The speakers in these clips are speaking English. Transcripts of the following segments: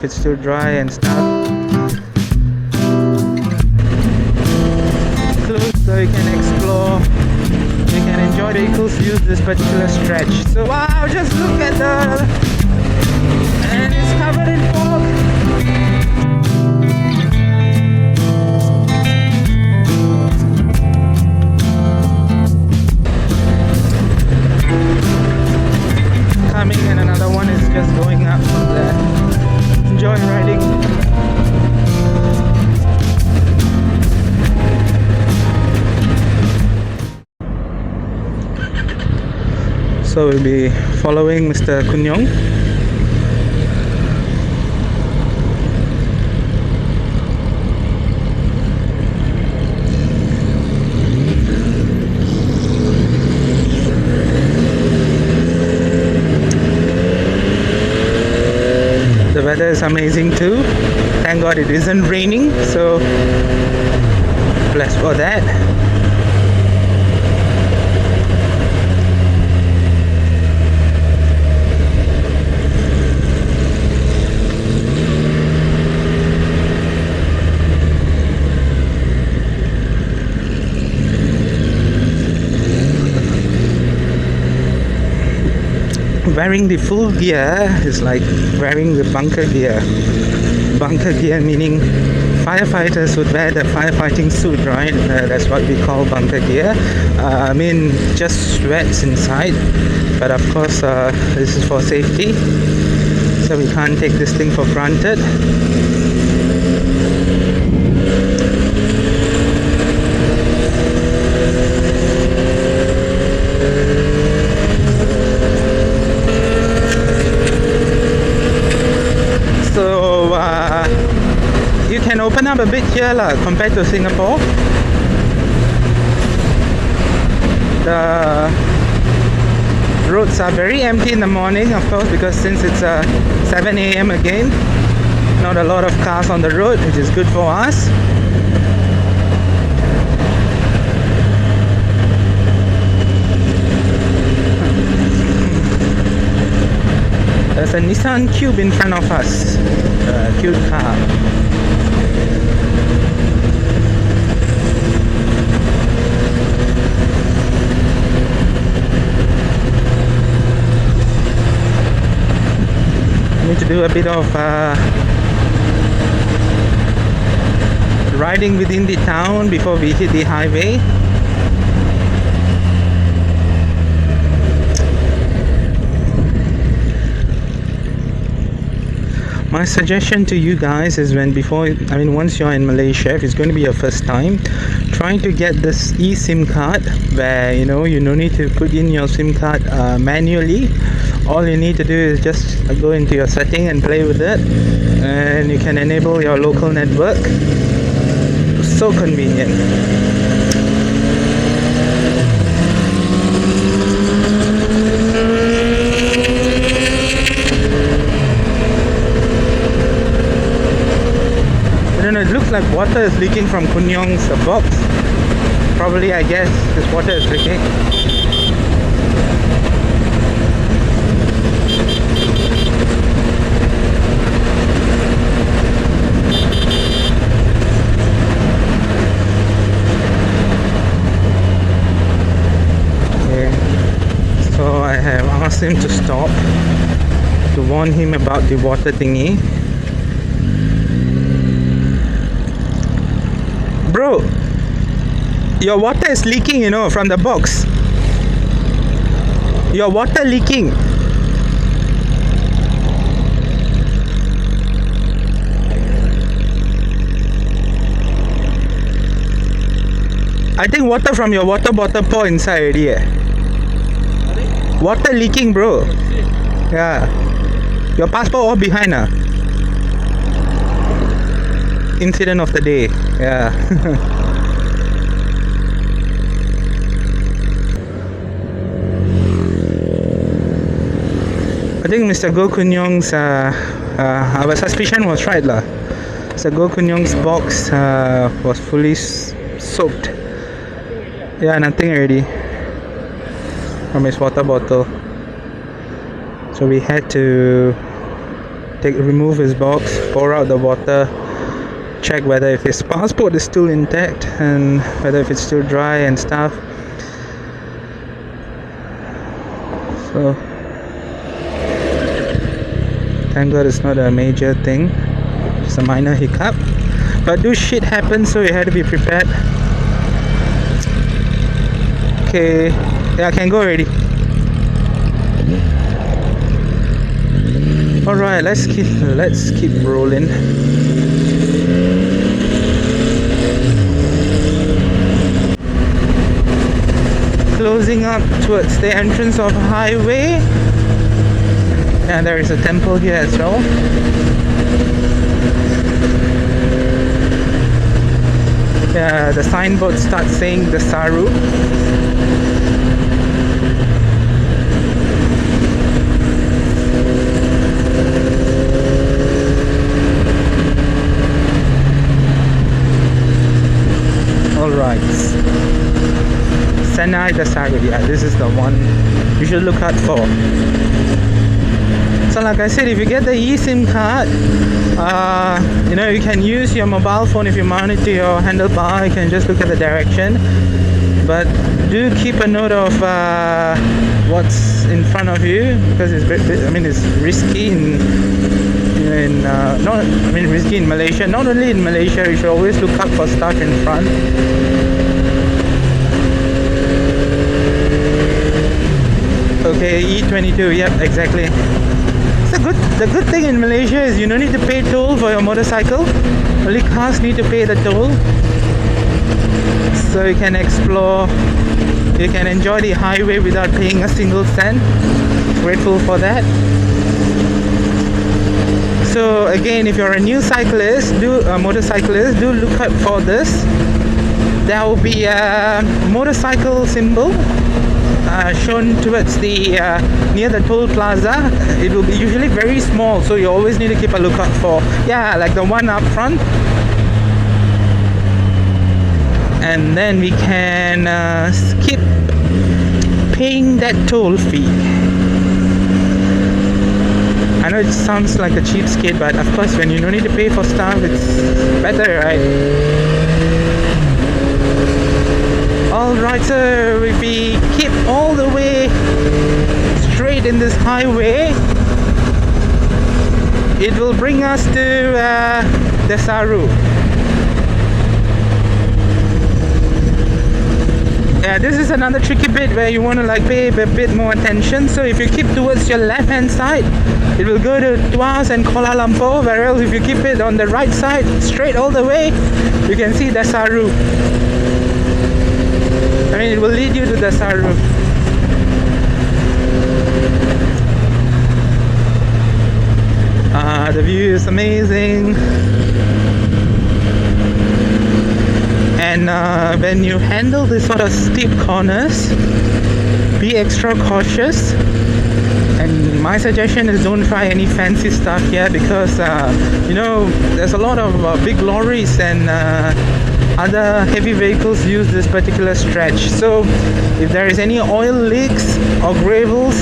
It's still dry and stuff. Closed so you can explore. You can enjoy vehicles use this particular stretch. So wow, just look at the, and it's covered in fog. Coming, and another one is just going up from there. Enjoy riding. So we'll be following Mr. Kunyong. The weather is amazing too. Thank God it isn't raining, so blessed for that. Wearing the full gear is like wearing the bunker gear. Bunker gear meaning firefighters would wear the firefighting suit, right? That's what we call bunker gear. I mean, just sweats inside, but of course this is for safety, so we can't take this thing for granted. You can open up a bit here compared to Singapore. The roads are very empty in the morning, of course, because since it's 7 a.m. again, not a lot of cars on the road, which is good for us. There's a Nissan Cube in front of us, a cute car. Need to do a bit of riding within the town before we hit the highway. My suggestion to you guys is once you're in Malaysia, if it's going to be your first time, trying to get this eSIM card where you no need to put in your SIM card manually. All you need to do is just go into your setting and play with it, and you can enable your local network. So convenient. It looks like water is leaking from Kunyong's box. Probably, I guess, this water is leaking. Okay. So I have asked him to stop to warn him about the water thingy. Bro, your water is leaking, from the box. Your water leaking. I think water from your water bottle pour inside already. Water leaking, bro. Yeah. Your passport all behind. Incident of the day. Yeah. I think Mr. Go Kunyong's our suspicion was right lah. Mr. Go Kunyong's box was fully soaked. Yeah, nothing already from his water bottle. So we had to remove his box, pour out the water, check whether if his passport is still intact and whether if it's still dry and stuff. So thank God it's not a major thing, just a minor hiccup, but do shit happen, so you have to be prepared. Okay, yeah, I can go already. Alright, let's keep rolling. Closing up towards the entrance of highway, and there is a temple here as well. Yeah, the signboard starts saying Desaru. Alright, Senai Desaru, yeah, this is the one you should look out for. So like I said, if you get the eSIM card, you know, you can use your mobile phone. If you mount it to your handlebar, you can just look at the direction, but do keep a note of what's in front of you, because it's risky risky in Malaysia. Not only in Malaysia, you should always look out for stuff in front. Okay, E22, yep, exactly. The good thing in Malaysia is you don't need to pay toll for your motorcycle. Only cars need to pay the toll. So you can explore, you can enjoy the highway without paying a single cent. Grateful for that. So again, if you're a new motorcyclist, do look out for this. There will be a motorcycle symbol shown towards the near the toll plaza. It will be usually very small, so you always need to keep a lookout for, yeah, like the one up front. And then we can skip paying that toll fee. I know it sounds like a cheapskate, but of course when you don't need to pay for stuff, it's better, right? Alright, so if we keep all the way straight in this highway, it will bring us to Desaru. Yeah, this is another tricky bit where you want to like pay a bit more attention. So if you keep towards your left hand side, it will go to Tuas and Kuala Lumpur, whereas if you keep it on the right side, straight all the way, you can see Desaru. I mean, it will lead you to Desaru. The view is amazing. And when you handle this sort of steep corners, be extra cautious. And my suggestion is don't try any fancy stuff here, because you know, there's a lot of big lorries and other heavy vehicles use this particular stretch. So if there is any oil leaks or gravels,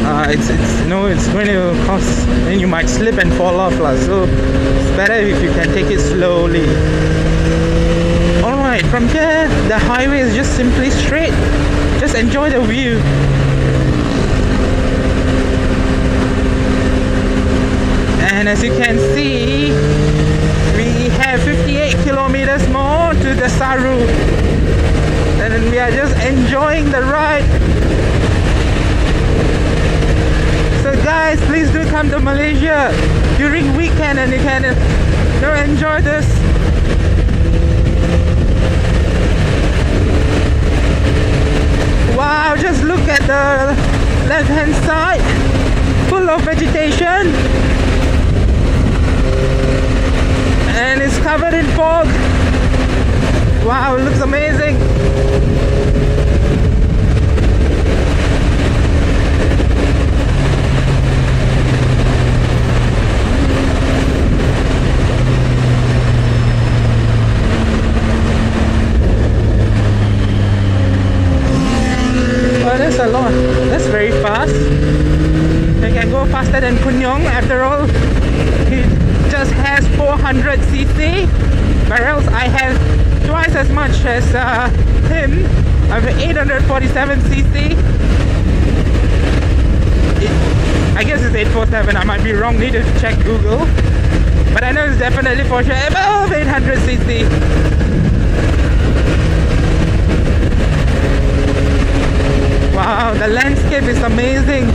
it's going to cause, then you might slip and fall off. So it's better if you can take it slowly. Alright, from here the highway is just simply straight. Just enjoy the view. And as you can see, we have 58 kilometers more to Desaru, and we are just enjoying the ride. So guys, please do come to Malaysia during weekend and you can enjoy this. Wow, just look at the left hand side, full of vegetation, and it's covered in fog. Wow, it looks amazing. That's a lot. That's very fast. You can go faster than Kunyong after all. 800cc, whereas I have twice as much as him. I have 847cc. I guess it's 847, I might be wrong, need to check Google. But I know it's definitely for sure above 800cc. Wow, the landscape is amazing.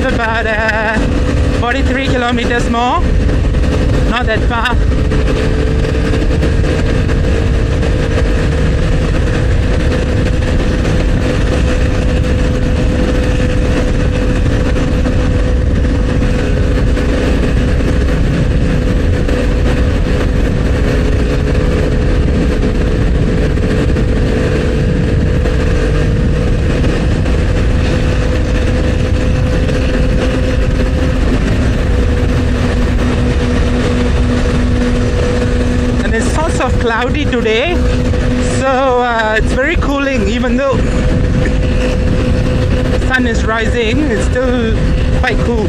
About 43 kilometers more, not that far. Cloudy today, so it's very cooling. Even though the sun is rising, it's still quite cool.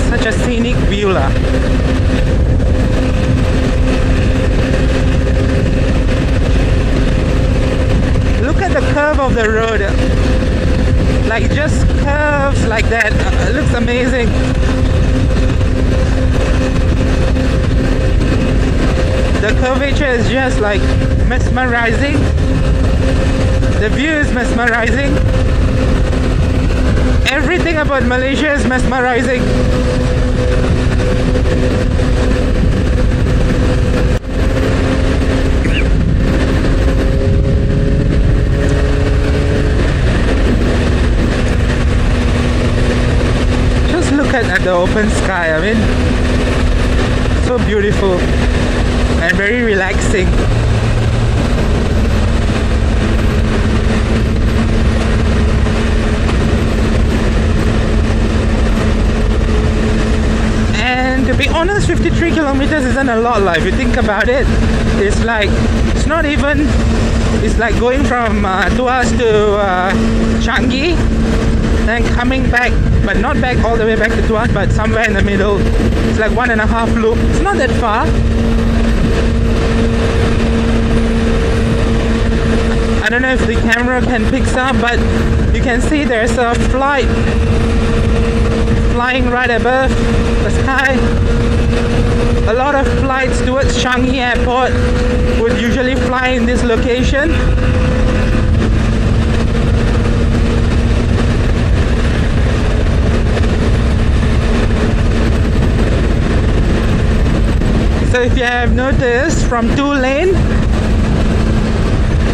Such a scenic view lah. Look at the curve of the road, like just curves like that. It looks amazing. The curvature is just like mesmerizing. The view is mesmerizing. Everything about Malaysia is mesmerizing. At the open sky, I mean, so beautiful and very relaxing. And to be honest, 53 kilometers isn't a lot. Like, if you think about it, it's like, it's not even, it's like going from Tuas to Changi, then coming back, but not back all the way back to Tuas, but somewhere in the middle. It's like 1.5 loop. It's not that far. I don't know if the camera can pick up, but you can see there's a flight flying right above the sky. A lot of flights towards Changi Airport would usually fly in this location. So if you have noticed, from 2-lane,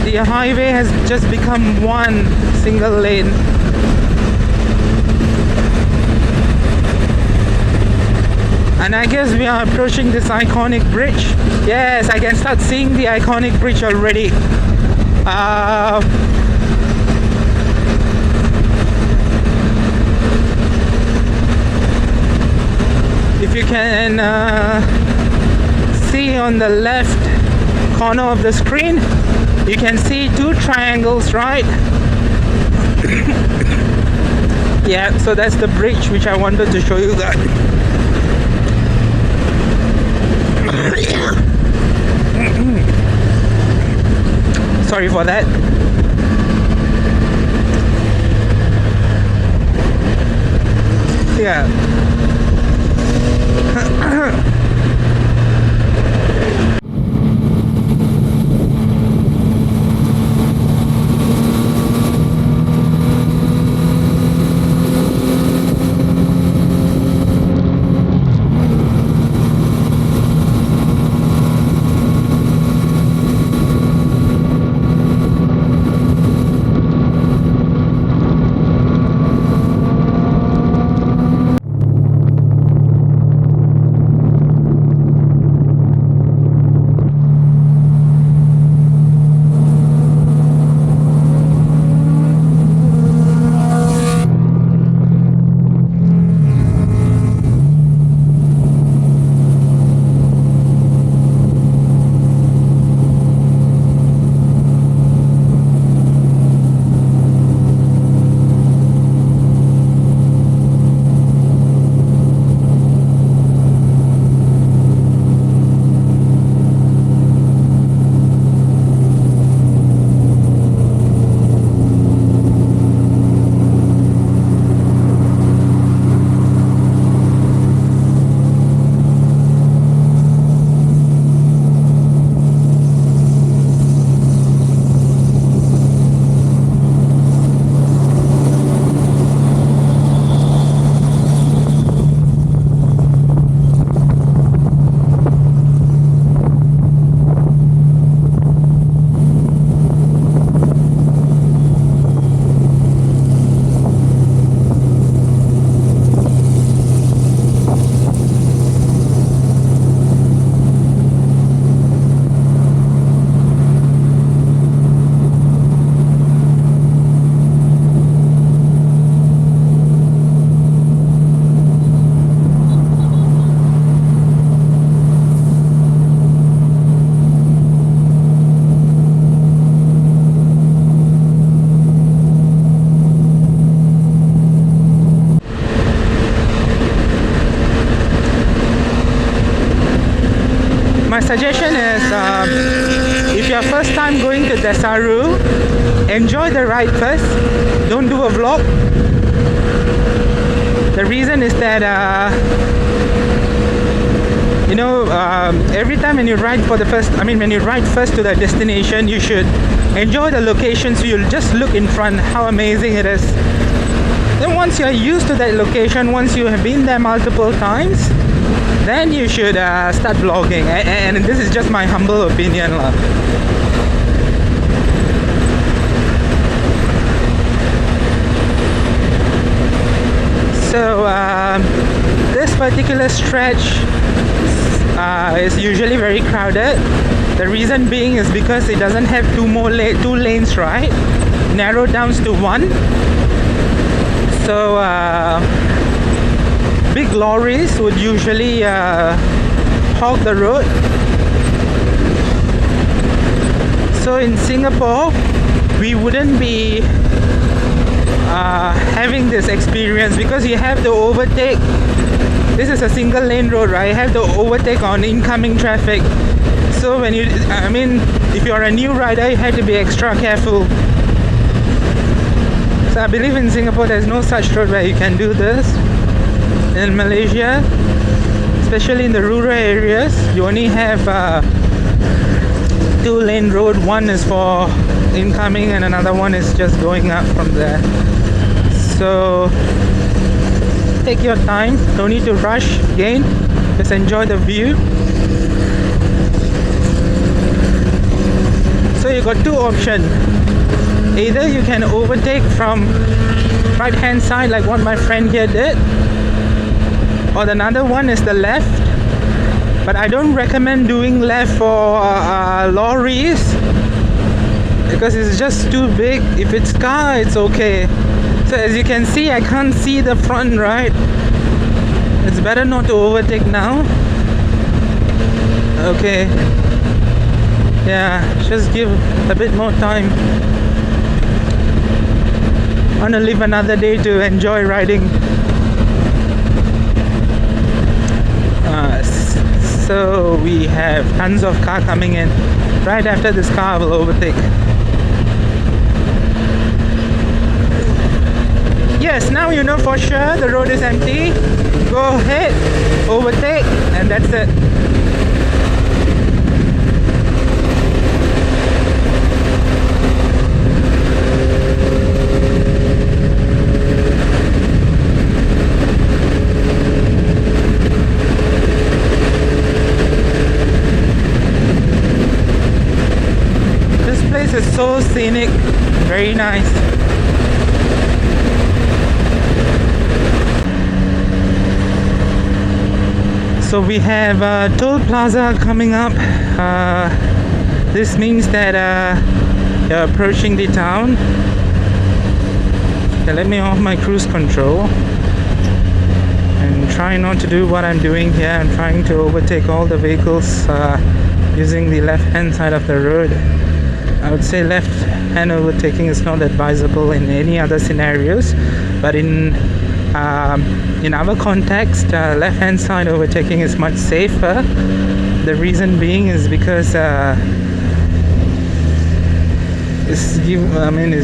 the highway has just become one single lane. And I guess we are approaching this iconic bridge. Yes, I can start seeing the iconic bridge already. can see on the left corner of the screen, you can see two triangles, right? Yeah, so that's the bridge which I wanted to show you guys. Sorry for that. Yeah. My suggestion is, if you're first time going to Desaru, enjoy the ride first. Don't do a vlog. The reason is that every time when you ride when you ride first to the destination, you should enjoy the location. So you'll just look in front how amazing it is. Then once you're used to that location, once you have been there multiple times, then you should start vlogging. And this is just my humble opinion lah. So this particular stretch is usually very crowded. The reason being is because it doesn't have two lanes, right? Narrowed down to one. So big lorries would usually hog the road. So in Singapore, we wouldn't be having this experience because you have to overtake. This is a single lane road, right? You have to overtake on incoming traffic. So when if you're a new rider, you have to be extra careful. So I believe in Singapore there's no such road where you can do this. In Malaysia, especially in the rural areas, you only have two-lane road. One is for incoming and another one is just going up from there. So take your time, don't need to rush again, just enjoy the view. So you got two options. Either you can overtake from right hand side like what my friend here did, or another one is the left. But I don't recommend doing left for lorries because it's just too big. If it's car, it's okay. So as you can see, I can't see the front, right? It's better not to overtake now. Okay. Yeah, just give a bit more time. I want to live another day to enjoy riding. So we have tons of car coming in. Right after this car will overtake. Yes, now you know for sure the road is empty. Go ahead, overtake, and that's it. This place is so scenic, very nice. So we have Toll Plaza coming up. This means that you're approaching the town. Okay, let me off my cruise control and try not to do what I'm doing here. I'm trying to overtake all the vehicles using the left hand side of the road. I would say left hand overtaking is not advisable in any other scenarios, but in our context, left hand side overtaking is much safer. The reason being is because it's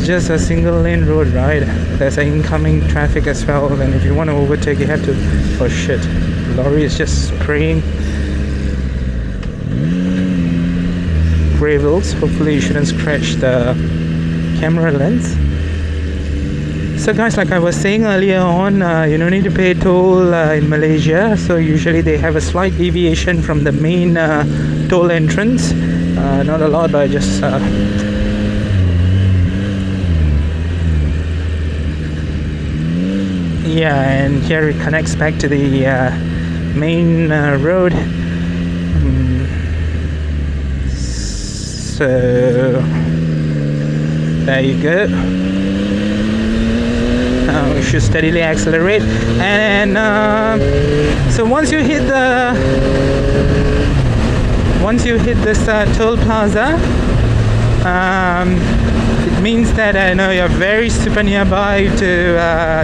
just a single lane road, right? There's an incoming traffic as well, and if you want to overtake you have to... oh shit, the lorry is just spraying gravels. Hopefully you shouldn't scratch the camera lens. So guys, like I was saying earlier on, you don't need to pay toll in Malaysia. So usually they have a slight deviation from the main toll entrance. Not a lot, but just yeah, and here it connects back to the main road. So there you go. We should steadily accelerate, and so once you hit this toll plaza, it means that I know you're very super nearby to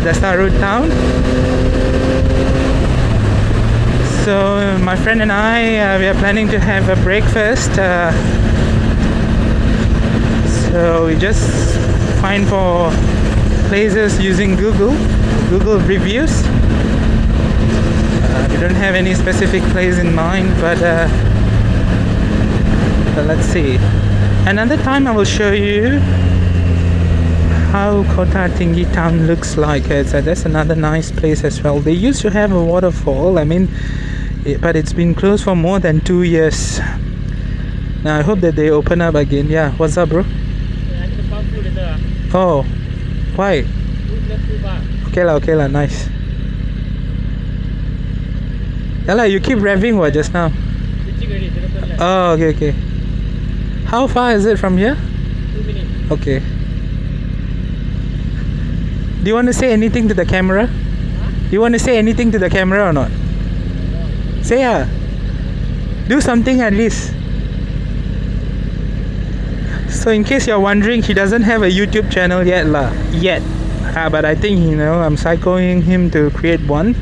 Desaru town. So my friend and I, we are planning to have a breakfast. So we just find for places using Google reviews. We don't have any specific place in mind, but let's see. Another time I will show you how Kota Tinggi town looks like. That's another nice place as well. They used to have a waterfall, but it's been closed for more than 2 years. Now I hope that they open up again. Yeah, what's up, bro? Yeah, I need to pump fuel later. Oh, why? Okay lah, nice. Yeah lah, you keep revving what just now? Oh, okay. How far is it from here? 2 minutes. Okay. Do you want to say anything to the camera? Huh? You want to say anything to the camera or not? No. Say yeah. Do something at least. So in case you're wondering, he doesn't have a YouTube channel yet lah. But I think, I'm psychoing him to create one.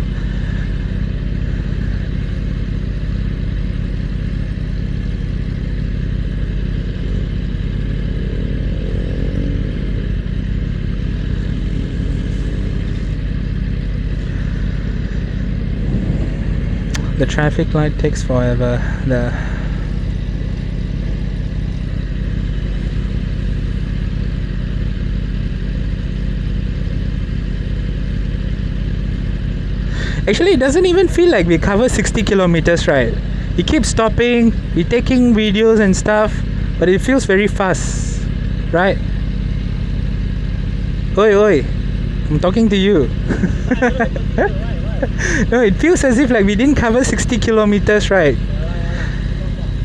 The traffic light takes forever. Actually, it doesn't even feel like we cover 60 kilometers, right? We keep stopping, we're taking videos and stuff, but it feels very fast, right? Oi, I'm talking to you. No, it feels as if like we didn't cover 60 kilometers, right?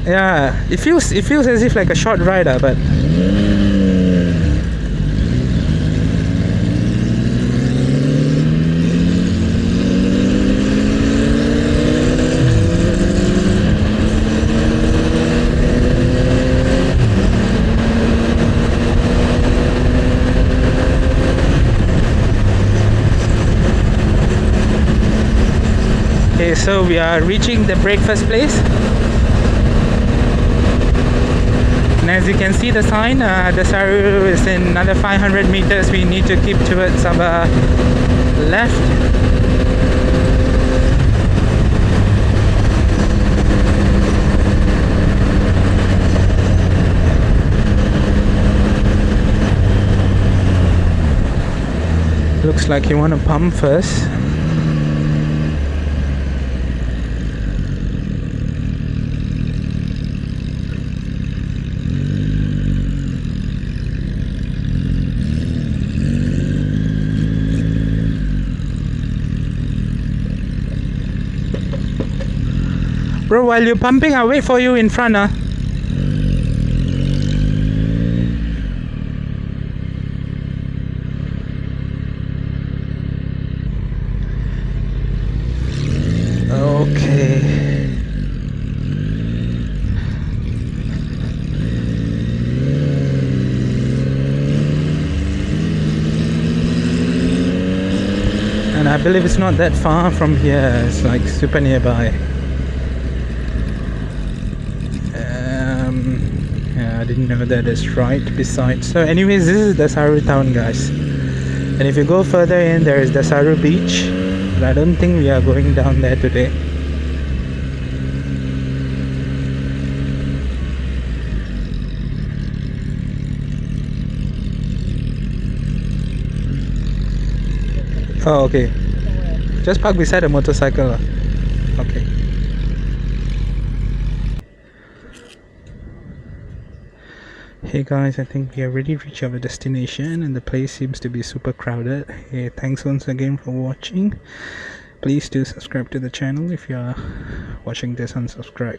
Yeah, it feels as if like a short ride, but Okay, so we are reaching the breakfast place. And as you can see the sign, Desaru is in another 500 meters. We need to keep towards our left. Looks like you want to pump first. Bro, while you're pumping, I'll wait for you in front, huh? Okay. And I believe it's not that far from here. It's like super nearby. Yeah, I didn't know that it's right beside. So anyways, this is Desaru town, guys. And if you go further in, there is Desaru beach. But I don't think we are going down there today. Oh, okay. Just park beside a motorcycle. Okay. Hey guys, I think we have already reached our destination and the place seems to be super crowded. Hey, thanks once again for watching. Please do subscribe to the channel if you are watching this unsubscribed.